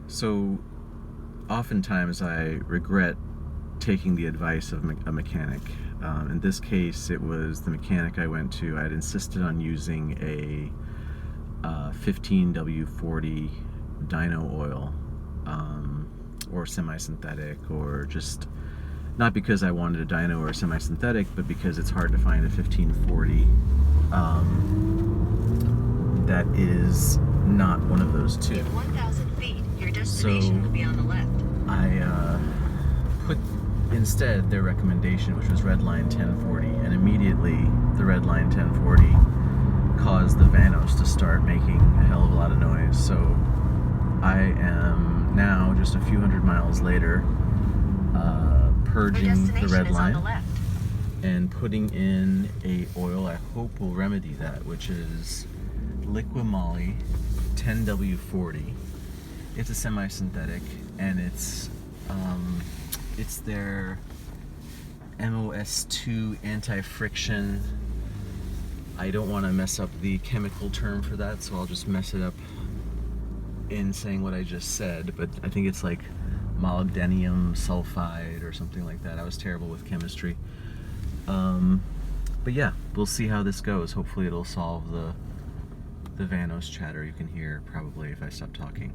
So, oftentimes I regret taking the advice of a mechanic. In this case, it was the mechanic I went to. I had insisted on using a 15W40 Dino oil, or semi-synthetic, or just not because I wanted a dyno or a semi-synthetic, but because it's hard to find a 1540 that is not one of those two. In 1,000 feet, your destination will be on the left. I put instead their recommendation, which was Redline 1040, and immediately the Redline 1040 caused the VANOS to start making a hell of a lot of noise. So I am now, just a few hundred miles later, purging the Redline and putting in a oil I hope will remedy that, which is Liqui Moly 10W40. It's a semi-synthetic, and it's their MOS2 anti-friction. I don't want to mess up the chemical term for that, so I'll just mess it up in saying what I just said, but I think it's like molybdenum sulfide or something like that. I was terrible with chemistry. But yeah, we'll see how this goes. Hopefully it'll solve the VANOS chatter you can hear probably if I stop talking.